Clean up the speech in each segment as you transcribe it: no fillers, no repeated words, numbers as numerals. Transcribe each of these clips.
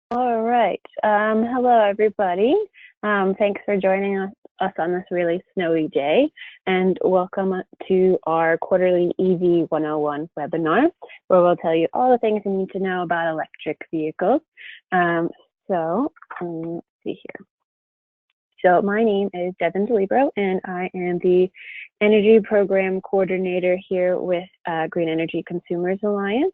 All right. Hello, everybody. Thanks for joining us on this really snowy day, and welcome to our quarterly EV 101 webinar, where we'll tell you all the things you need to know about electric vehicles. Let's see here. So my name is Devin DeLibero, and I am the Energy Program Coordinator here with Green Energy Consumers Alliance.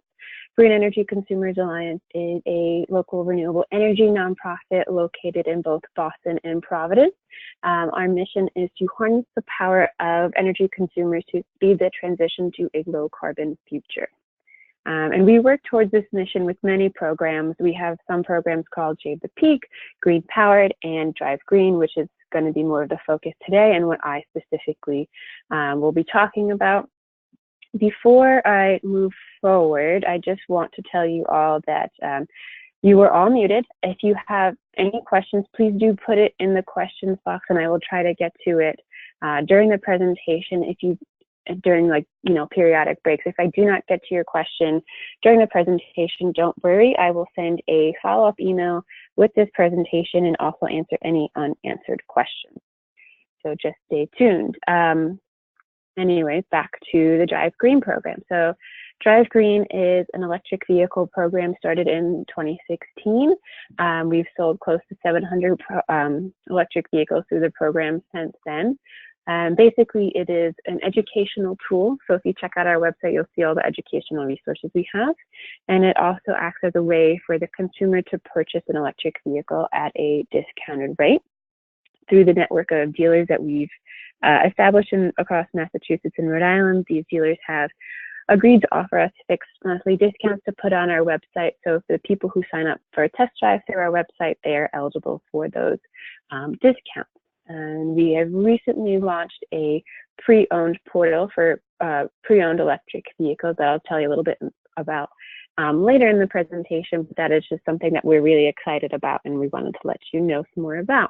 Green Energy Consumers Alliance is a local renewable energy nonprofit located in both Boston and Providence. Our mission is to harness the power of energy consumers to speed the transition to a low carbon future. And we work towards this mission with many programs. We have some programs called Shade the Peak, Green Powered, and Drive Green, which is going to be more of the focus today and what I specifically will be talking about. Before I move forward, I just want to tell you all that you are all muted. If you have any questions, please do put it in the questions box, and I will try to get to it during the presentation. During periodic breaks. If I do not get to your question during the presentation, don't worry. I will send a follow-up email with this presentation and also answer any unanswered questions. So just stay tuned. Anyways, back to the Drive Green program. So Drive Green is an electric vehicle program started in 2016. We've sold close to 700 electric vehicles through the program since then. Basically, it is an educational tool. So if you check out our website, you'll see all the educational resources we have. And it also acts as a way for the consumer to purchase an electric vehicle at a discounted rate through the network of dealers that we've established across Massachusetts and Rhode Island. These dealers have agreed to offer us fixed monthly discounts to put on our website. So for the people who sign up for a test drive through our website, they are eligible for those discounts. And we have recently launched a pre-owned portal for pre-owned electric vehicles that I'll tell you a little bit about later in the presentation, but that is just something that we're really excited about and we wanted to let you know some more about.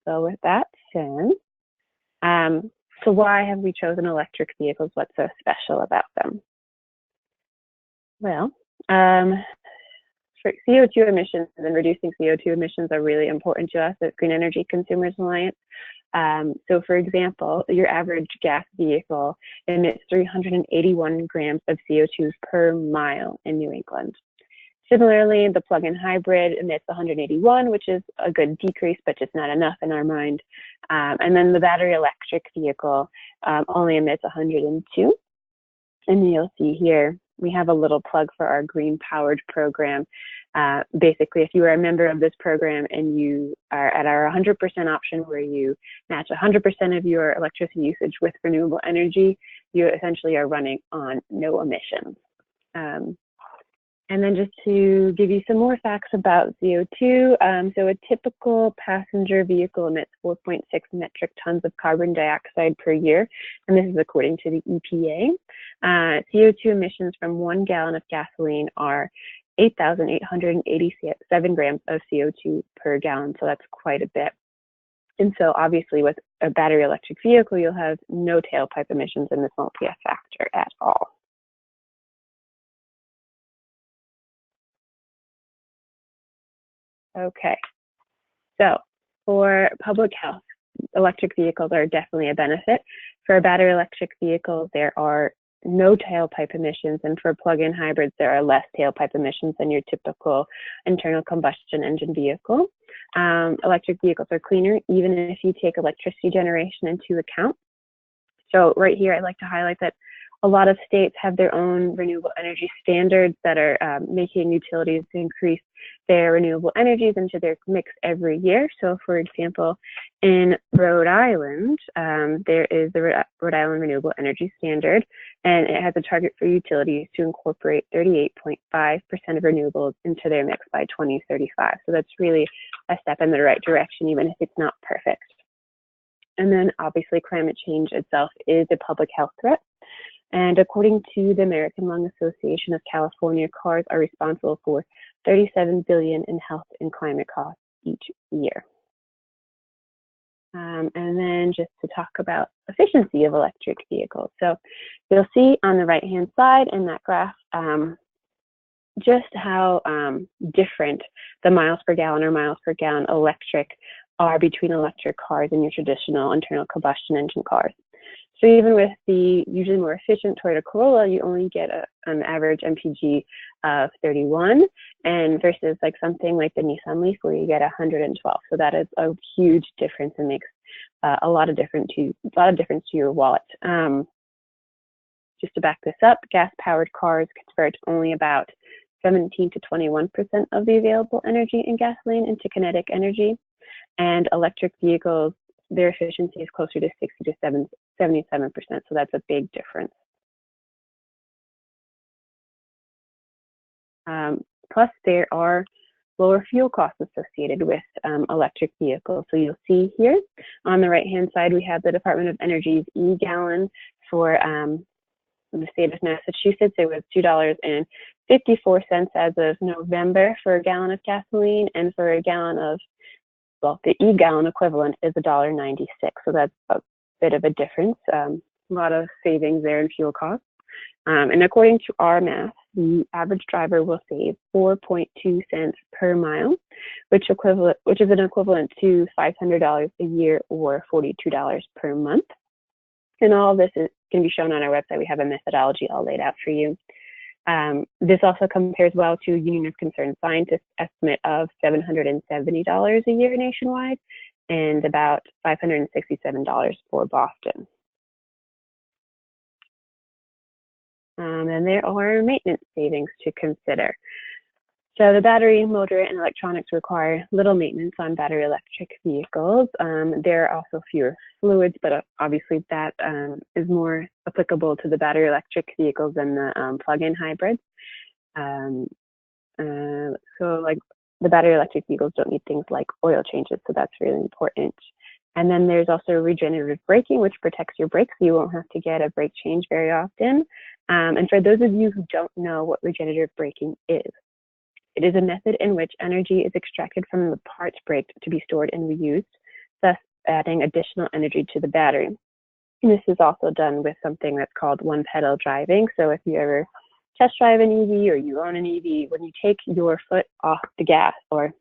So with that said, so why have we chosen electric vehicles? What's so special about them? Well, for CO2 emissions and reducing CO2 emissions are really important to us at Green Energy Consumers Alliance. So for example, your average gas vehicle emits 381 grams of CO2 per mile in New England. Similarly, the plug-in hybrid emits 181, which is a good decrease, but just not enough in our mind. And then the battery electric vehicle only emits 102. And you'll see here, we have a little plug for our Green Powered program. Basically, if you are a member of this program and you are at our 100% option where you match 100% of your electricity usage with renewable energy, you essentially are running on no emissions. And then just to give you some more facts about CO2, so a typical passenger vehicle emits 4.6 metric tons of carbon dioxide per year, and this is according to the EPA. CO2 emissions from 1 gallon of gasoline are 8,887 grams of CO2 per gallon, so that's quite a bit. And so obviously with a battery electric vehicle, you'll have no tailpipe emissions, and this won't be a factor at all. Okay, so for public health, electric vehicles are definitely a benefit. For battery electric vehicles, there are no tailpipe emissions, and for plug-in hybrids, there are less tailpipe emissions than your typical internal combustion engine vehicle. Electric vehicles are cleaner, even if you take electricity generation into account. So right here, I'd like to highlight that a lot of states have their own renewable energy standards that are making utilities increase their renewable energies into their mix every year. So for example, in Rhode Island, there is the Rhode Island Renewable Energy Standard, and it has a target for utilities to incorporate 38.5% of renewables into their mix by 2035. So that's really a step in the right direction, even if it's not perfect. And then obviously climate change itself is a public health threat. And according to the American Lung Association of California, cars are responsible for $37 billion in health and climate costs each year. And then just to talk about efficiency of electric vehicles. So you'll see on the right-hand side in that graph, just how different the miles per gallon or miles per gallon electric are between electric cars and your traditional internal combustion engine cars. So even with the usually more efficient Toyota Corolla, you only get an average MPG of 31, and versus like something like the Nissan Leaf where you get 112. So that is a huge difference and makes a lot of difference to your wallet. Just to back this up, gas-powered cars convert only about 17 to 21% of the available energy in gasoline into kinetic energy, and electric vehicles, their efficiency is closer to 60 to 77%, so that's a big difference. Plus, there are lower fuel costs associated with electric vehicles. So you'll see here on the right-hand side, we have the Department of Energy's e-gallon for the state of Massachusetts. It was $2.54 as of November for a gallon of gasoline, and for a gallon of, well, the e-gallon equivalent is $1.96. So that's a bit of a difference. A lot of savings there in fuel costs. And according to our math, the average driver will save 4.2 cents per mile, which is an equivalent to $500 a year or $42 per month. And all of this can be shown on our website. We have a methodology all laid out for you. This also compares well to Union of Concerned Scientists' estimate of $770 a year nationwide and about $567 for Boston. And there are maintenance savings to consider. So the battery, motor, and electronics require little maintenance on battery electric vehicles. There are also fewer fluids, but obviously that is more applicable to the battery electric vehicles than the plug-in hybrids. So like the battery electric vehicles don't need things like oil changes, so that's really important. And then there's also regenerative braking, which protects your brakes, so you won't have to get a brake change very often. And for those of you who don't know what regenerative braking is, it is a method in which energy is extracted from the parts braked to be stored and reused, thus adding additional energy to the battery. And this is also done with something that's called one-pedal driving. So if you ever test drive an EV or you own an EV, when you take your foot off the gas or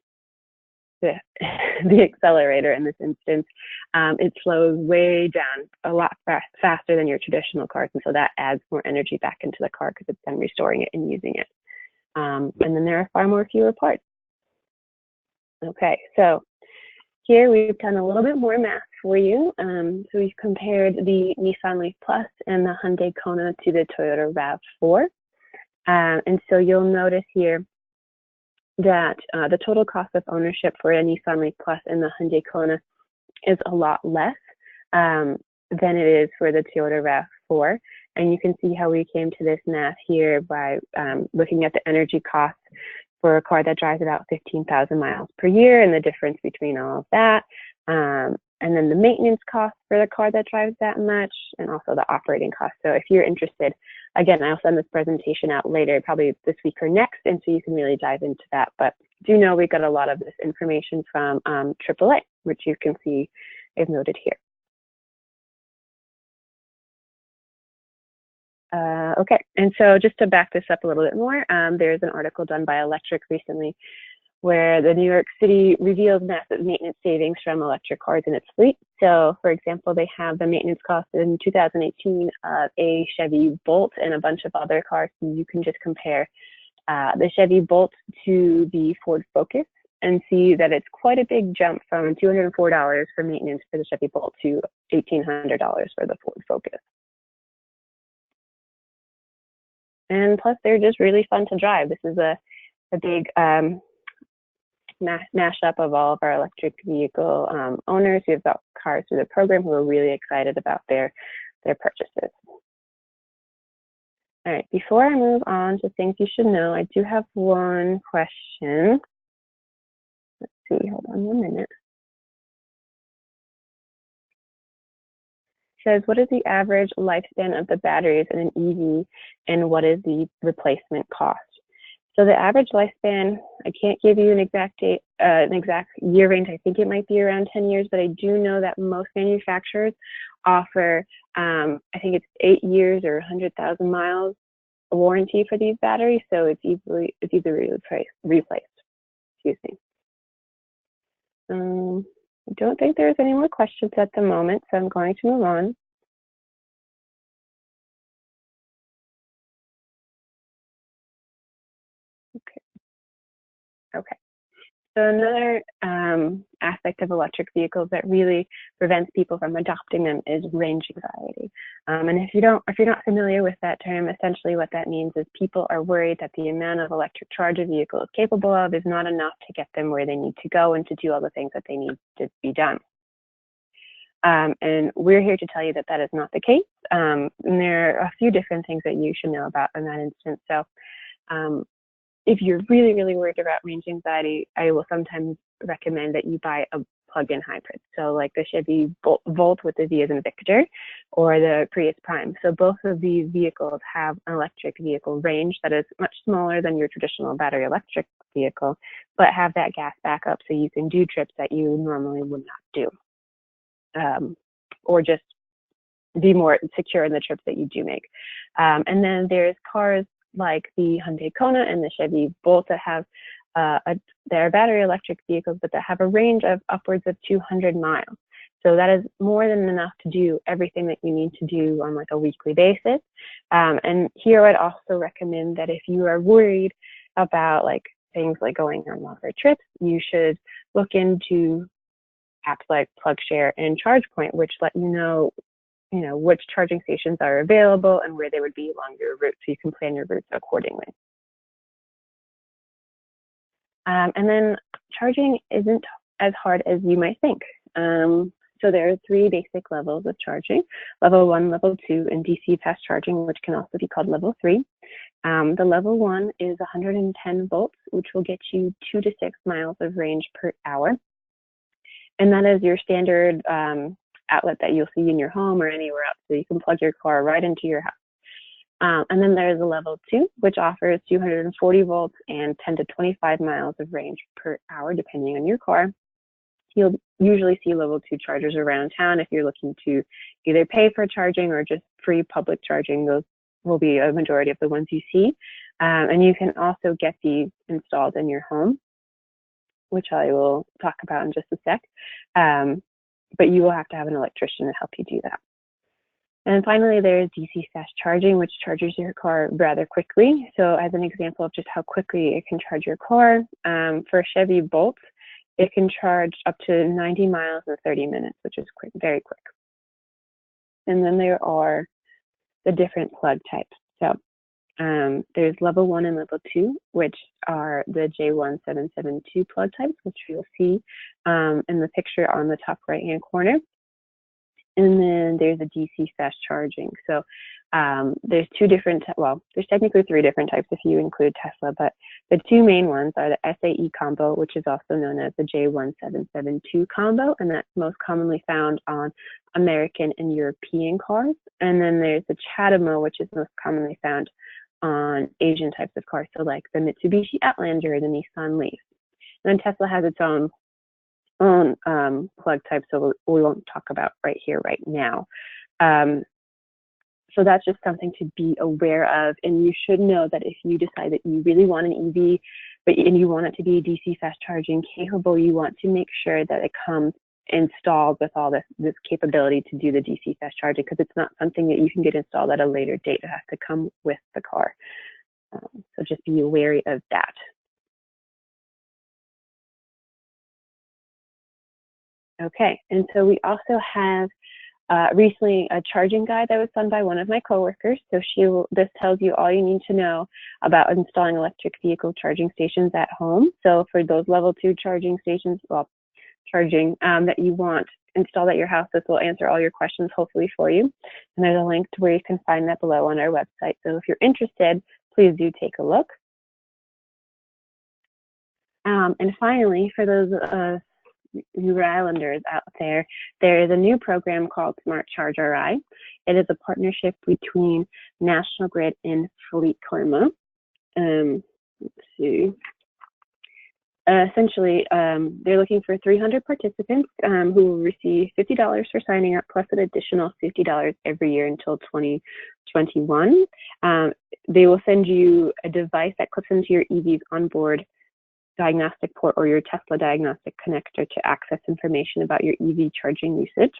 the accelerator in this instance, it slows way down a lot faster than your traditional cars. And so that adds more energy back into the car because it's then restoring it and using it. And then there are far fewer parts. Okay, so here we've done a little bit more math for you. So we've compared the Nissan Leaf Plus and the Hyundai Kona to the Toyota RAV4. And so you'll notice here that the total cost of ownership for a Nissan Leaf Plus and the Hyundai Kona is a lot less than it is for the Toyota RAV4. And you can see how we came to this math here by looking at the energy costs for a car that drives about 15,000 miles per year and the difference between all of that. And then the maintenance costs for the car that drives that much, and also the operating costs. So if you're interested, again, I'll send this presentation out later, probably this week or next, and so you can really dive into that. But do know we got a lot of this information from AAA, which you can see is noted here. Okay, and so just to back this up a little bit more, there's an article done by Electric recently where the New York City reveals massive maintenance savings from electric cars in its fleet. So, for example, they have the maintenance cost in 2018 of a Chevy Bolt and a bunch of other cars. So you can just compare the Chevy Bolt to the Ford Focus and see that it's quite a big jump from $204 for maintenance for the Chevy Bolt to $1,800 for the Ford Focus. And plus, they're just really fun to drive. This is a big mashup of all of our electric vehicle owners who have got cars through the program who are really excited about their purchases. All right, before I move on to things you should know, I do have one question. Let's see, hold on 1 minute. Says, what is the average lifespan of the batteries in an EV and what is the replacement cost? So the average lifespan, I can't give you an exact date, an exact year range. I think it might be around 10 years, but I do know that most manufacturers offer, I think it's 8 years or 100,000 miles a warranty for these batteries, so it's easily replaced. Excuse me. I don't think there's any more questions at the moment, so I'm going to move on. Okay. So another aspect of electric vehicles that really prevents people from adopting them is range anxiety. And if you're not familiar with that term, essentially what that means is people are worried that the amount of electric charge a vehicle is capable of is not enough to get them where they need to go and to do all the things that they need to be done. And we're here to tell you that that is not the case. And there are a few different things that you should know about in that instance. So if you're really, really worried about range anxiety, I will sometimes recommend that you buy a plug-in hybrid. So like the Chevy Volt with the V as in Victor, or the Prius Prime. So both of these vehicles have an electric vehicle range that is much smaller than your traditional battery electric vehicle, but have that gas backup so you can do trips that you normally would not do. Or just be more secure in the trips that you do make. And then there's cars like the Hyundai Kona and the Chevy Bolt that have they're battery electric vehicles, but that have a range of upwards of 200 miles. So that is more than enough to do everything that you need to do on like a weekly basis. And here I'd also recommend that if you are worried about like things like going on longer trips, you should look into apps like PlugShare and ChargePoint, which let you know which charging stations are available and where they would be along your route, so you can plan your routes accordingly. And then charging isn't as hard as you might think. So there are 3 basic levels of charging: level 1, level 2, and DC fast charging, which can also be called level 3. The level 1 is 110 volts, which will get you 2 to 6 miles of range per hour. And that is your standard outlet that you'll see in your home or anywhere else, so you can plug your car right into your house. And then there's a level 2, which offers 240 volts and 10 to 25 miles of range per hour, depending on your car. You'll usually see level 2 chargers around town if you're looking to either pay for charging or just free public charging. Those will be a majority of the ones you see. And you can also get these installed in your home, which I will talk about in just a sec. But you will have to have an electrician to help you do that. And finally, there's DC fast charging, which charges your car rather quickly. So as an example of just how quickly it can charge your car, for Chevy Bolt, it can charge up to 90 miles in 30 minutes, which is quick, very quick. And then there are the different plug types. So there's level 1 and level 2, which are the J1772 plug types, which you'll see in the picture on the top right-hand corner. And then there's a DC fast charging. So there's there's technically 3 different types if you include Tesla, but the 2 main ones are the SAE combo, which is also known as the J1772 combo, and that's most commonly found on American and European cars. And then there's the CHAdeMO, which is most commonly found on Asian types of cars, so like the Mitsubishi Outlander or the Nissan Leaf. And then Tesla has its own plug type, so we won't talk about right here, right now. So that's just something to be aware of, and you should know that if you decide that you really want an EV, and you want it to be DC fast charging capable, you want to make sure that it comes installed with all this capability to do the DC fast charging, because it's not something that you can get installed at a later date. It has to come with the car. So just be wary of that. Okay, and so we also have recently a charging guide that was done by one of my coworkers. So this tells you all you need to know about installing electric vehicle charging stations at home. So for those level 2 charging stations, charging that you want installed at your house, this will answer all your questions hopefully for you. And there's a link to where you can find that below on our website. So if you're interested, please do take a look. And finally, for those you Rhode Islanders out there, there is a new program called Smart Charge RI. It is a partnership between National Grid and Fleet Karma. Let's see. Essentially, they're looking for 300 participants who will receive $50 for signing up, plus an additional $50 every year until 2021. they will send you a device that clips into your EV's onboard diagnostic port or your Tesla diagnostic connector to access information about your EV charging usage.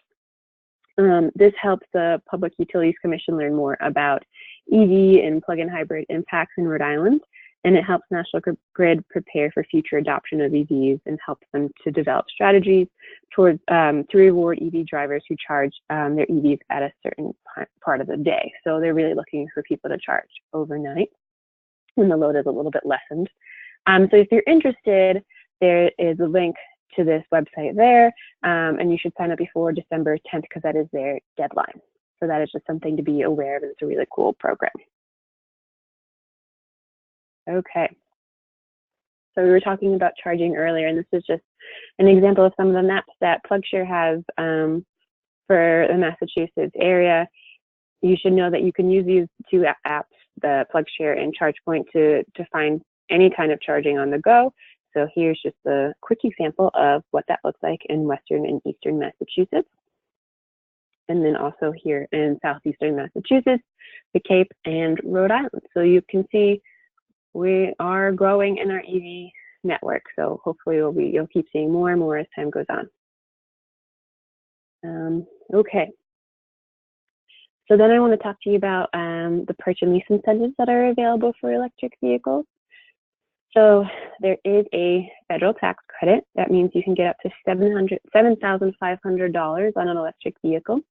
This helps the Public Utilities Commission learn more about EV and plug-in hybrid impacts in Rhode Island, and it helps National Grid prepare for future adoption of EVs and helps them to develop strategies towards to reward EV drivers who charge their EVs at a certain part of the day. So they're really looking for people to charge overnight when the load is a little bit lessened. So if you're interested, there is a link to this website there, and you should sign up before December 10th because that is their deadline. So that is just something to be aware of. It's a really cool program. Okay. So we were talking about charging earlier, and this is just an example of some of the maps that PlugShare has for the Massachusetts area. You should know that you can use these two apps, the PlugShare and ChargePoint, to find any kind of charging on the go. So here's just a quick example of what that looks like in Western and Eastern Massachusetts. And then also here in Southeastern Massachusetts, the Cape, and Rhode Island. So you can see we are growing in our EV network. So hopefully you'll keep seeing more and more as time goes on. Okay. So then I want to talk to you about the purchase and lease incentives that are available for electric vehicles. So there is a federal tax credit. That means you can get up to $7,500 on an electric vehicle,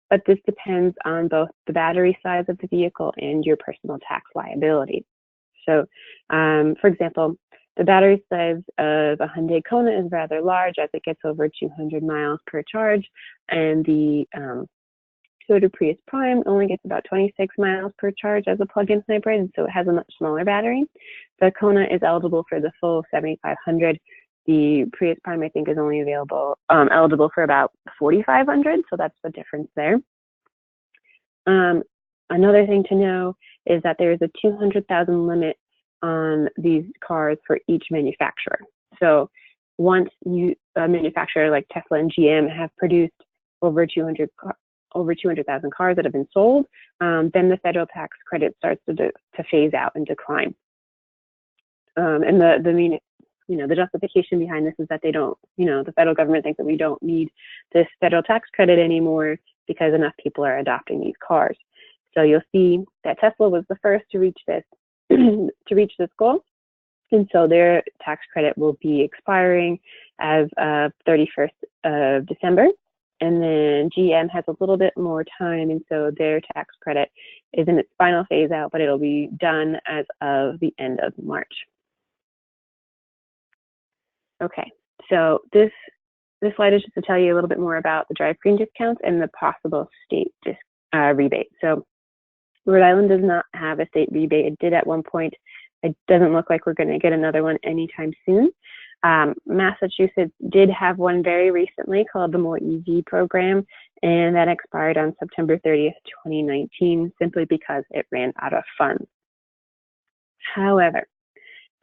but this depends on both the battery size of the vehicle and your personal tax liability. So, for example, the battery size of a Hyundai Kona is rather large as it gets over 200 miles per charge, and the Toyota Prius Prime only gets about 26 miles per charge as a plug-in hybrid, and so it has a much smaller battery. The Kona is eligible for the full 7,500. The Prius Prime, I think, is only eligible for about 4,500, so that's the difference there. Another thing to know is that there is a 200,000 limit on these cars for each manufacturer. So once a manufacturer like Tesla and GM have produced over 200,000 cars that have been sold, then the federal tax credit starts to phase out and decline. And the justification behind this is that they don't, the federal government thinks that we don't need this federal tax credit anymore because enough people are adopting these cars. So you'll see that Tesla was the first to reach this goal, and so their tax credit will be expiring as of 31st of December. And then GM has a little bit more time, and so their tax credit is in its final phase out, but it'll be done as of the end of March. Okay, so this slide is just to tell you a little bit more about the Drive Green discounts and the possible state rebate. So Rhode Island does not have a state rebate. It did at one point. It doesn't look like we're going to get another one anytime soon. Massachusetts did have one very recently called the More EV program, and that expired on September 30th, 2019, simply because it ran out of funds. However,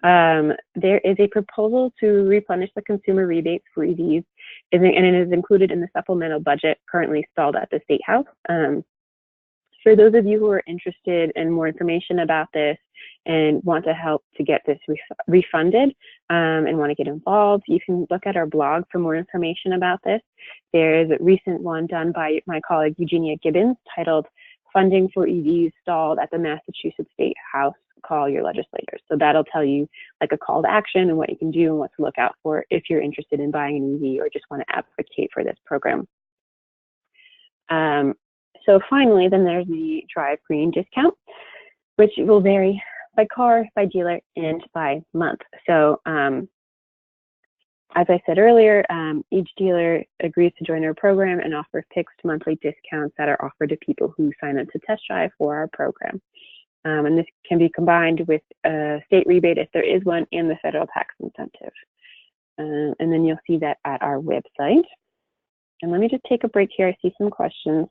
there is a proposal to replenish the consumer rebates for EVs, and it is included in the supplemental budget currently stalled at the State House. For those of you who are interested in more information about this and want to help to get this refunded and want to get involved, you can look at our blog for more information about this. There is a recent one done by my colleague Eugenia Gibbons titled "Funding for EVs Stalled at the Massachusetts State House. Call your legislators." So that'll tell you like a call to action and what you can do and what to look out for if you're interested in buying an EV or just want to advocate for this program. So finally, then there's the Drive Green discount, which will vary by car, by dealer, and by month. So as I said earlier, each dealer agrees to join our program and offer fixed monthly discounts that are offered to people who sign up to test drive for our program. And this can be combined with a state rebate if there is one and the federal tax incentive. And then you'll see that at our website. And let me just take a break here. I see some questions.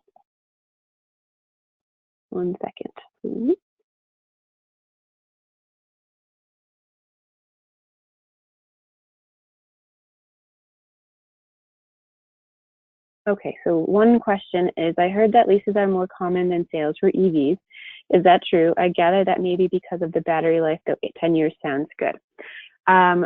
1 second, please. Okay, so one question is, I heard that leases are more common than sales for EVs. Is that true? I gather that maybe because of the battery life, that 10 years sounds good. Um,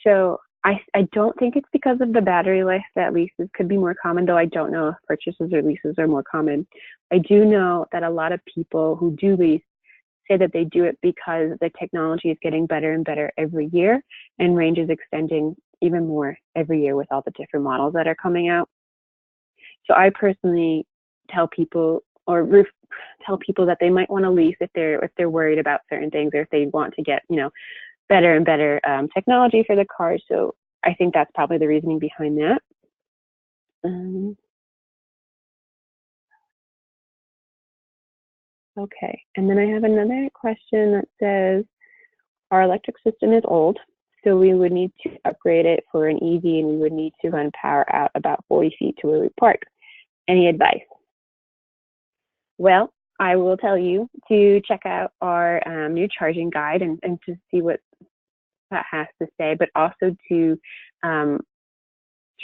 so I don't think it's because of the battery life that leases could be more common, though I don't know if purchases or leases are more common. I do know that a lot of people who do lease say that they do it because the technology is getting better and better every year, and range is extending even more every year with all the different models that are coming out. So I personally tell people tell people that they might want to lease if they're worried about certain things, or if they want to get better and better technology for the car. So I think that's probably the reasoning behind that. Okay, and then I have another question that says, our electric system is old, so we would need to upgrade it for an EV, and we would need to run power out about 40 feet to where we park. Any advice? Well, I will tell you to check out our new charging guide and to see what that has to say, but also to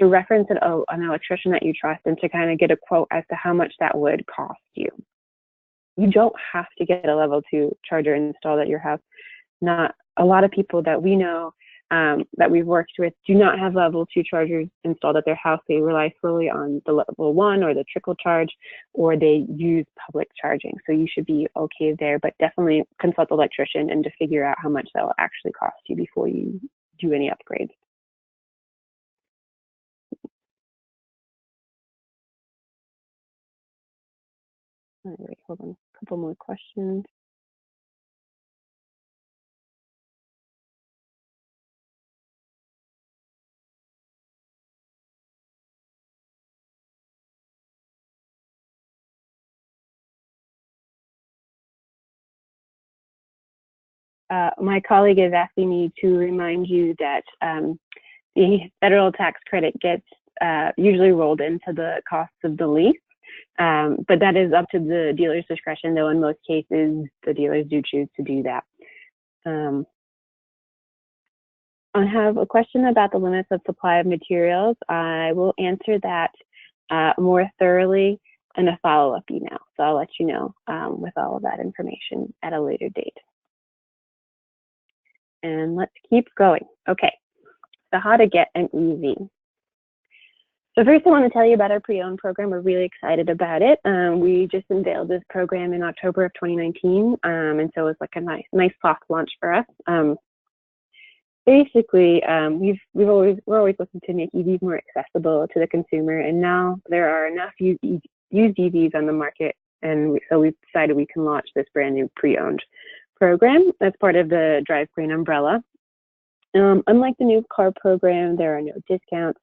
reference an electrician that you trust, and to kind of get a quote as to how much that would cost you. You don't have to get a level 2 charger installed at your house. Not a lot of people that we know that we've worked with do not have level 2 chargers installed at their house. They rely solely on the level 1 or the trickle charge, or they use public charging. So you should be okay there, but definitely consult the electrician and to figure out how much that will actually cost you before you do any upgrades. All right, hold on, a couple more questions. My colleague is asking me to remind you that the federal tax credit gets usually rolled into the costs of the lease, but that is up to the dealer's discretion, though in most cases the dealers do choose to do that. I have a question about the limits of supply of materials. I will answer that more thoroughly in a follow-up email, so I'll let you know with all of that information at a later date. And let's keep going. Okay, so how to get an EV. So first I want to tell you about our pre-owned program. We're really excited about it. We just unveiled this program in October of 2019, and so it's like a nice soft launch for us. Basically, we're always looking to make EVs more accessible to the consumer, and now there are enough used EVs on the market, and so we've decided we can launch this brand new pre-owned program as part of the Drive Green umbrella. Unlike the new car program, there are no discounts.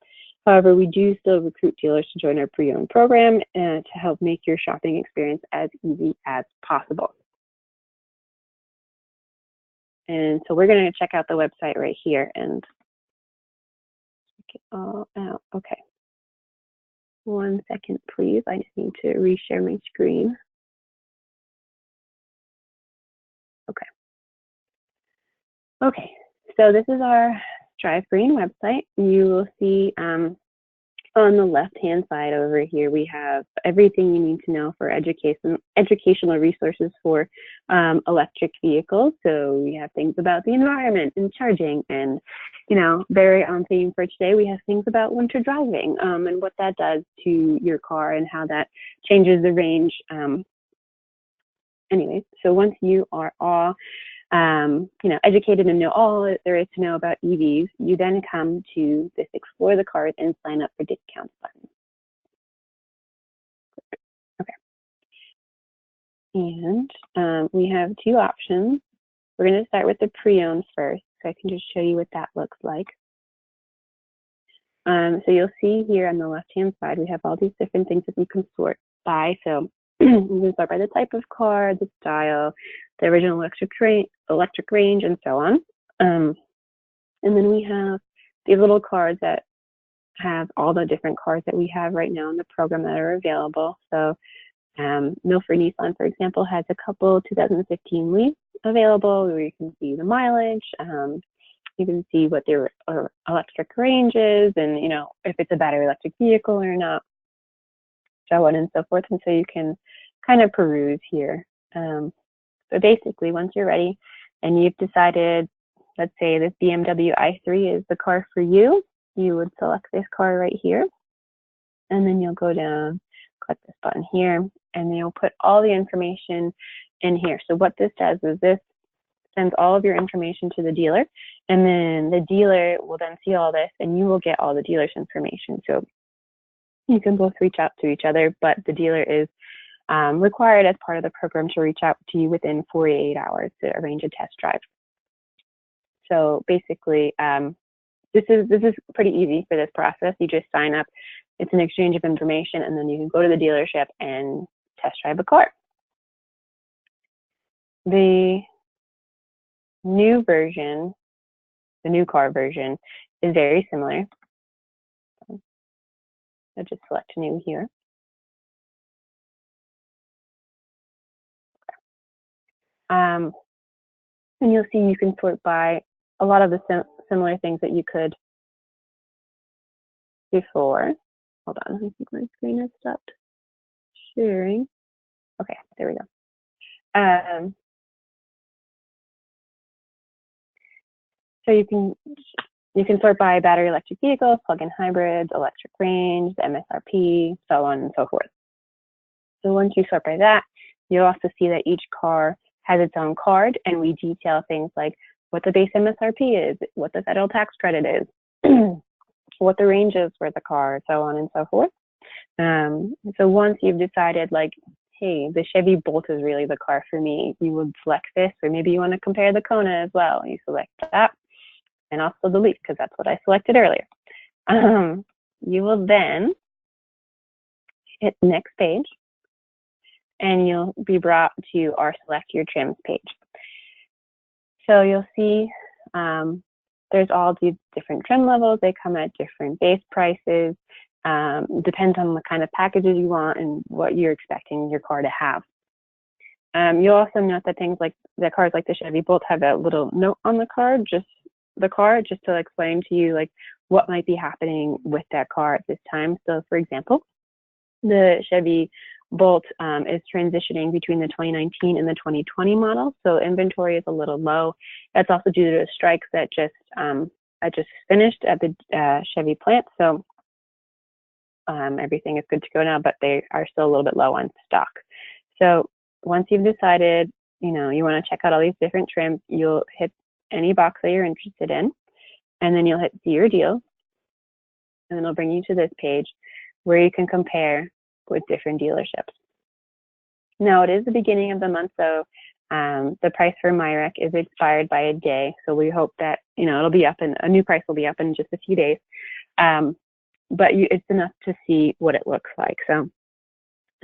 However, we do still recruit dealers to join our pre-owned program to help make your shopping experience as easy as possible. And so we're going to check out the website right here and check it all out. Okay. 1 second, please. I just need to reshare my screen. Okay. Okay, so this is our Drive Green website. You will see on the left-hand side over here, we have everything you need to know for educational resources for electric vehicles. So we have things about the environment and charging, and very on theme for today, we have things about winter driving and what that does to your car and how that changes the range. Anyway, so once you are all educated and know all there is to know about EVs, you then come to this Explore the Cars and Sign Up for Discounts button. Okay. And we have two options. We're going to start with the pre-owned first, so I can just show you what that looks like. So you'll see here on the left-hand side, we have all these different things that you can sort by. So you can sort by the type of car, the style, the original electric range, and so on. And then we have these little cards that have all the different cars that we have right now in the program that are available. So Milford Nissan, for example, has a couple 2015 Leafs available where you can see the mileage. You can see what their electric range is, and if it's a battery electric vehicle or not. so on and so forth. And so you can kind of peruse here. But basically, once you're ready and you've decided, let's say this BMW i3 is the car for you, you would select this car right here. And then you'll go down, click this button here, and then you'll put all the information in here. So what this does is this sends all of your information to the dealer, and then the dealer will then see all this, and you will get all the dealer's information. So you can both reach out to each other, but the dealer is required as part of the program to reach out to you within 48 hours to arrange a test drive. So basically, this is pretty easy for this process. You just sign up. It's an exchange of information, and then you can go to the dealership and test drive a car. The new version, the new car version, is very similar. I'll just select new here. And you'll see you can sort by a lot of the similar things that you could before. Hold on, I think my screen has stopped sharing. Okay, there we go. So you can sort by battery electric vehicles, plug-in hybrids, electric range, the MSRP, so on and so forth. So once you sort by that, you'll also see that each car has its own card, and we detail things like what the base MSRP is, what the federal tax credit is, what the range is for the car, so on and so forth. So once you've decided, like, hey, the Chevy Bolt is really the car for me, you would select this, or maybe you want to compare the Kona as well. You select that, and also the Leaf, because that's what I selected earlier. You will then hit the next page, and you'll be brought to our Select Your Trims page. So you'll see there's all these different trim levels. They come at different base prices. Depends on the kind of packages you want and what you're expecting your car to have. You'll also note that things like the cars like the Chevy Bolt have a little note on the card, just to explain to you like what might be happening with that car at this time. So for example, the Chevy Bolt is transitioning between the 2019 and the 2020 model, so inventory is a little low. That's also due to the strikes that just finished at the Chevy plant. So everything is good to go now, but they are still a little bit low on stock. So once you've decided, you want to check out all these different trims, you'll hit any box that you're interested in, and then you'll hit See Your Deals, and then it'll bring you to this page where you can compare with different dealerships. Now, it is the beginning of the month, so the price for MyWreck is expired by a day. So we hope that, it'll be up, and a new price will be up in just a few days. But it's enough to see what it looks like. So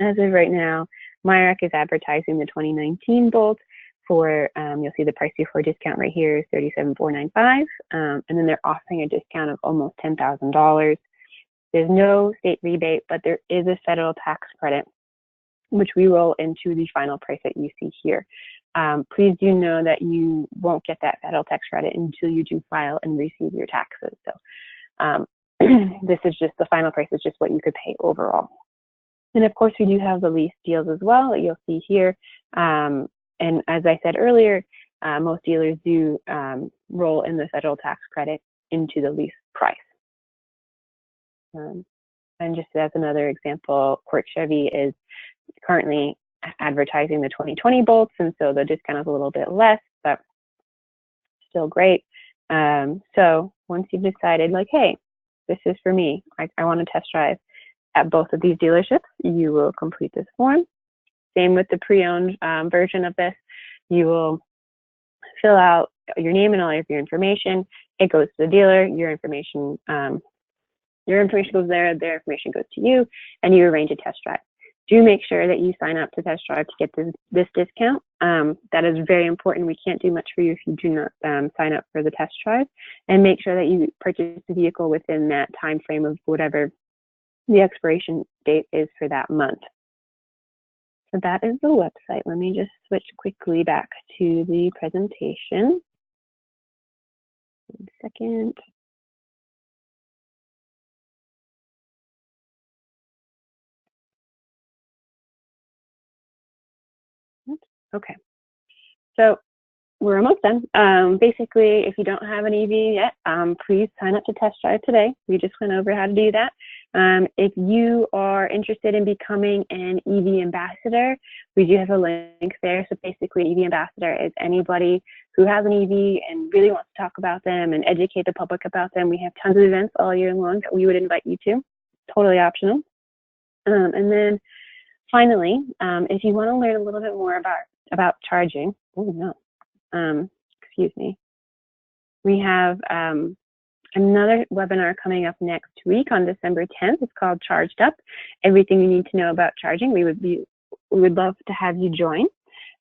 as of right now, MyWreck is advertising the 2019 Bolt for, you'll see the price before discount right here is $37,495. And then they're offering a discount of almost $10,000. There's no state rebate, but there is a federal tax credit, which we roll into the final price that you see here. Please do know that you won't get that federal tax credit until you do file and receive your taxes. So this is just the final price, is just what you could pay overall. And of course, we do have the lease deals as well that you'll see here. And as I said earlier, most dealers do roll in the federal tax credit into the lease price. And just as another example, Quirk Chevy is currently advertising the 2020 Bolts, and so the discount is a little bit less, but still great. So once you've decided, like, hey, this is for me, I want to test drive at both of these dealerships, you will complete this form. Same with the pre-owned version of this. You will fill out your name and all of your information. It goes to the dealer. Your information goes there. Their information goes to you, and you arrange a test drive. Do make sure that you sign up to test drive to get this discount. That is very important. We can't do much for you if you do not sign up for the test drive. And make sure that you purchase the vehicle within that time frame of whatever the expiration date is for that month. So that is the website. Let me just switch quickly back to the presentation. 1 second. Okay, so we're almost done. Basically, if you don't have an EV yet, please sign up to test drive today. We just went over how to do that. If you are interested in becoming an EV ambassador, we do have a link there. So basically, EV ambassador is anybody who has an EV and really wants to talk about them and educate the public about them. We have tons of events all year long that we would invite you to, totally optional. And then finally, if you want to learn a little bit more about charging, excuse me, we have another webinar coming up next week on December 10th. It's called Charged Up, Everything You Need to Know About Charging. We would love to have you join.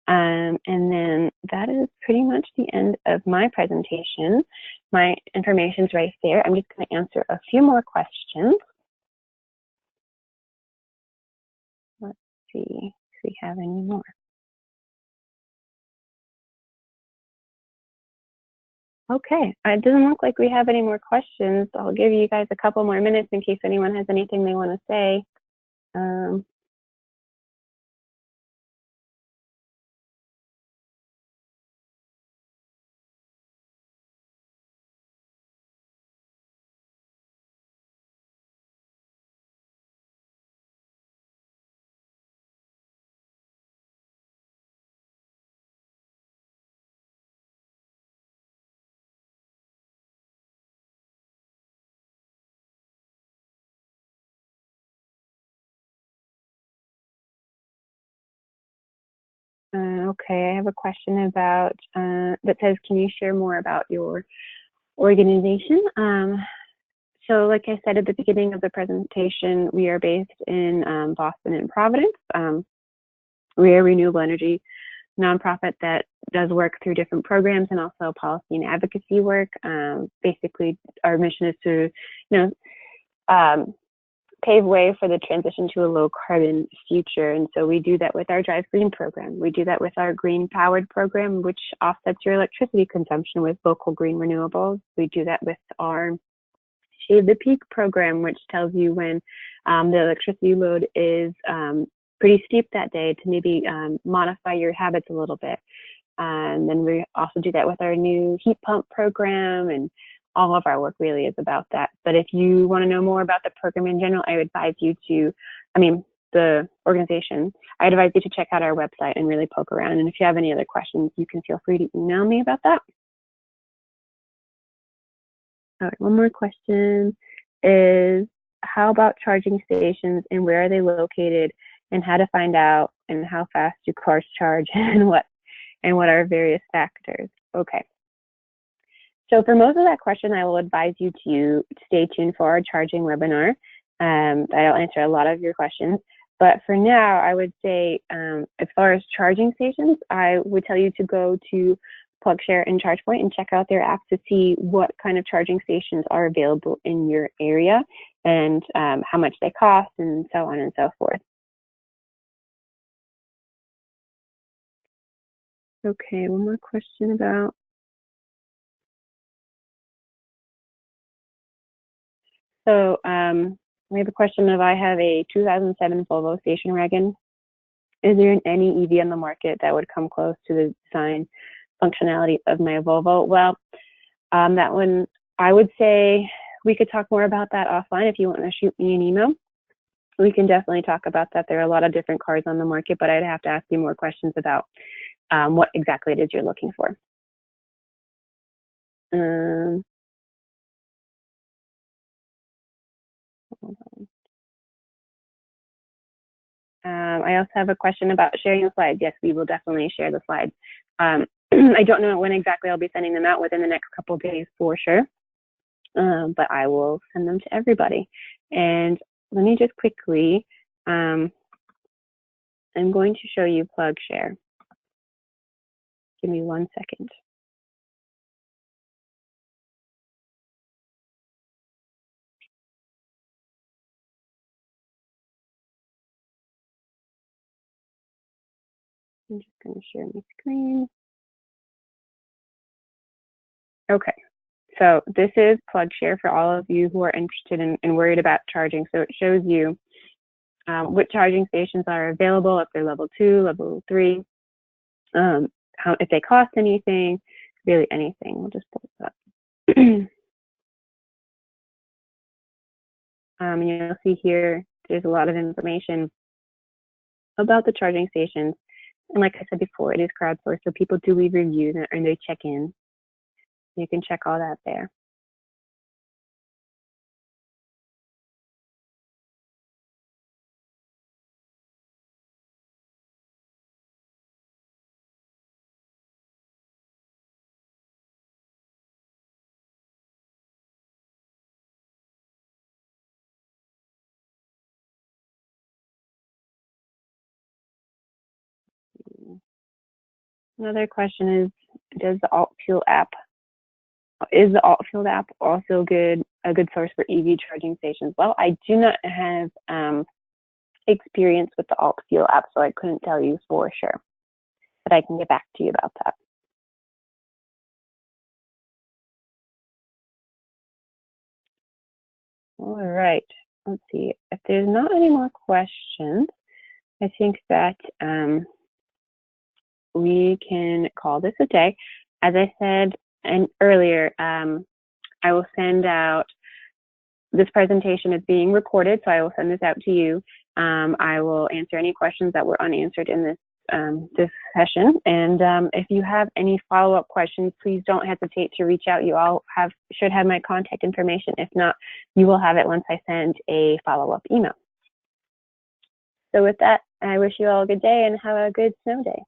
And then that is pretty much the end of my presentation. My information's right there. I'm just going to answer a few more questions. Let's see if we have any more. Okay, it doesn't look like we have any more questions. I'll give you guys a couple more minutes in case anyone has anything they want to say. Okay, I have a question about that says, can you share more about your organization? So like I said at the beginning of the presentation, we are based in Boston and Providence. We are a renewable energy nonprofit that does work through different programs and also policy and advocacy work. Basically, our mission is to, pave way for the transition to a low carbon future. And so we do that with our Drive Green program. We do that with our Green Powered program, which offsets your electricity consumption with local green renewables. We do that with our Shave the Peak program, which tells you when the electricity load is pretty steep that day to maybe modify your habits a little bit. And then we also do that with our new heat pump program, and all of our work really is about that. But if you want to know more about the program in general, I would advise you to, the organization, I'd advise you to check out our website and really poke around. And if you have any other questions, you can feel free to email me about that. All right, one more question is, how about charging stations and where are they located and how to find out and how fast do cars charge and what are various factors? Okay. So for most of that question, I will advise you to stay tuned for our charging webinar. That'll answer a lot of your questions. But for now, I would say, as far as charging stations, I would tell you to go to PlugShare and ChargePoint and check out their app to see what kind of charging stations are available in your area and how much they cost and so on and so forth. Okay, one more question about. So we have a question of, I have a 2007 Volvo station wagon. Is there any EV on the market that would come close to the design functionality of my Volvo? Well, that one, I would say we could talk more about that offline. If you want to shoot me an email, we can definitely talk about that. There are a lot of different cars on the market, but I'd have to ask you more questions about what exactly it is you're looking for. I also have a question about sharing the slides. Yes, we will definitely share the slides. I don't know when exactly I'll be sending them out, within the next couple of days for sure, but I will send them to everybody. And let me just quickly, I'm going to show you PlugShare. Give me 1 second. I'm just going to share my screen. Okay, so this is PlugShare for all of you who are interested in and worried about charging. So it shows you what charging stations are available, if they're level 2, level 3, if they cost anything, really anything. We'll just pull this up. And you'll see here, there's a lot of information about the charging stations. And like I said before, it is crowdsourced, so people do leave reviews and they check in. You can check all that there. Another question is, is the Altfuel app also a good source for EV charging stations? Well, I do not have experience with the Altfuel app, so I couldn't tell you for sure, but I can get back to you about that. All right, let's see. If there's not any more questions, I think that we can call this a day. As I said earlier, I will send out, this presentation is being recorded, so I will send this out to you. I will answer any questions that were unanswered in this session. And if you have any follow-up questions, please don't hesitate to reach out. You all should have my contact information. If not, you will have it once I send a follow-up email. So with that, I wish you all a good day and have a good snow day.